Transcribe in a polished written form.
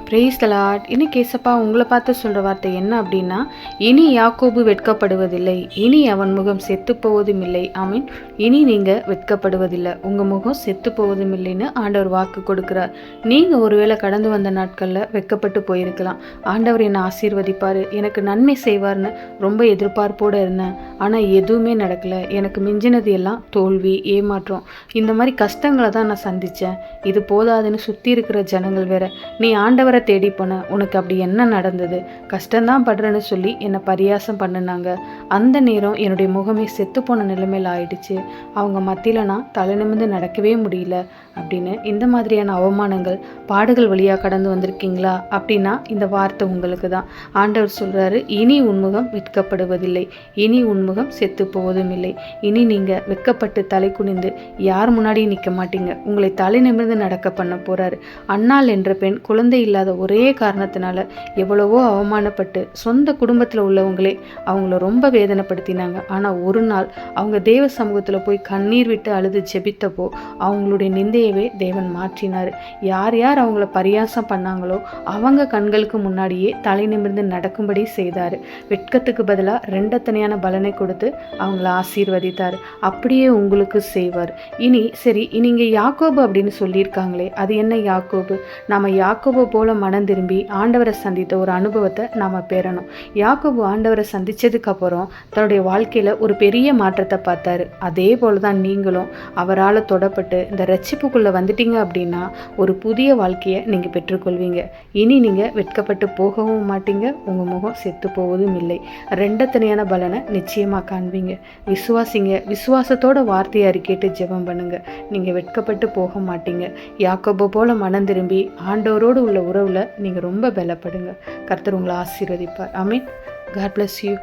Praise the Lord. இன்னைக்கு ஏசப்பா உங்களை பார்த்து சொல்கிற வார்த்தை என்ன அப்படின்னா, இனி யாக்கோபு வெட்கப்படுவதில்லை, இனி அவன் முகம் செத்து போவதும் இல்லை. ஆமீன். இனி நீங்கள் வெட்கப்படுவதில்லை, உங்கள் முகம் செத்து போவதும் இல்லைன்னு ஆண்டவர் வாக்கு கொடுக்குறார். நீங்கள் ஒருவேளை கடந்து வந்த நாட்களில் வெட்கப்பட்டு போயிருக்கலாம். ஆண்டவர் என்னை ஆசீர்வதிப்பார், எனக்கு நன்மை செய்வார்னு ரொம்ப எதிர்பார்ப்போடு இருந்தேன். ஆனால் எதுவுமே நடக்கலை. எனக்கு மிஞ்சினது எல்லாம் தோல்வி, ஏமாற்றம், இந்த மாதிரி கஷ்டங்களை தான் நான் சந்தித்தேன். இது போதாதுன்னு சுற்றி இருக்கிற ஜனங்கள் வேற, நீ ஆண்டவரை தேடி போன, உனக்கு அப்படி என்ன நடந்தது, கஷ்டம்தான் படுறேன்னு சொல்லி என்னை பரியாசம் பண்ணினாங்க. அந்த நேரம் என்னுடைய முகமே செத்து போன நிலைமையில் ஆயிடுச்சு. அவங்க மத்தியில் நான் தலை நிமிர்ந்து நடக்கவே முடியல அப்படின்னு இந்த மாதிரியான அவமானங்கள், பாடுகள் வழியாக கடந்து வந்திருக்கீங்களா அப்படின்னா இந்த வார்த்தை உங்களுக்கு தான். ஆண்டவர் சொல்கிறாரு, இனி உன்முகம் வெட்கப்படுவதில்லை, இனி உன்முகம் செத்து போவதும் இல்லை. இனி நீங்கள் வெட்கப்பட்டு தலை குனிந்து யார் முன்னாடியும் நிற்க மாட்டீங்க. உங்களை தலை நிமிர்ந்து நடக்க பண்ண போகிறாரு. அன்னாள் என்ற பெண் குழந்தை இல்லாத ஒரே காரணத்தினால எவ்வளவோ அவமானப்பட்டு சொந்த குடும்பத்தில் உள்ளவங்களே அவங்கள ரொம்ப வேதனைப்படுத்தினாங்க. ஆனால் ஒரு நாள் அவங்க தேவ சமூகத்தில் போய் கண்ணீர் விட்டு அழுது ஜெபித்தப்போ அவங்களுடைய நிந்தையவே தேவன் மாற்றினார். யார் யார் அவங்கள பரியாசம் பண்ணாங்களோ அவங்க கண்களுக்கு முன்னாடியே தலை நிமிர்ந்து நடக்கும்படி செய்தார். வெட்கத்துக்கு பதிலாக ரெண்டத்தனையான பலனை கொடுத்து அவங்கள ஆசீர்வதித்தார். அப்படியே உங்களுக்கு செய்வார். இனி சரி, நீங்கள் யாக்கோபு அப்படின்னு சொல்லியிருக்காங்களே, அது என்ன யாக்கோபு? நாம் யாக்கோபு போல மனம் திரும்பி ஆண்டவரை சந்தித்த ஒரு அனுபவத்தை நாம் பெறணும். யாக்கோபு ஆண்டவரை சந்தித்ததுக்கு அப்புறம் தன்னுடைய வாழ்க்கையில் ஒரு பெரிய மாற்றத்தை பார்த்தாரு. அதே போல தான் நீங்களும் அவரால் தொடப்பட்டு இந்த ரட்சிப்புக்குள்ளே வந்துட்டீங்க அப்படின்னா ஒரு புதிய வாழ்க்கையை நீங்கள் பெற்றுக்கொள்வீங்க. இனி நீங்கள் வெட்கப்பட்டு போகவும் மாட்டீங்க, உங்கள் முகம் செத்து போவதும் இல்லை. ரெண்டத்தனையான பலனை நிச்சயமாக காண்பீங்க. விசுவாசிங்க, விசுவாசத்தோட வார்த்தையை அறிக்கைட்டு ஜெபம் பண்ணுங்க. நீங்கள் வெட்கப்பட்டு போக மாட்டீங்க. யாக்கோபு போல மனம் திரும்பி ஆண்டவரோடு உள்ள உறவில் நீங்கள் ரொம்ப பலப்படுங்க. கர்த்தர் உங்களை ஆசீர்வதிப்பார். ஆமென். God bless you.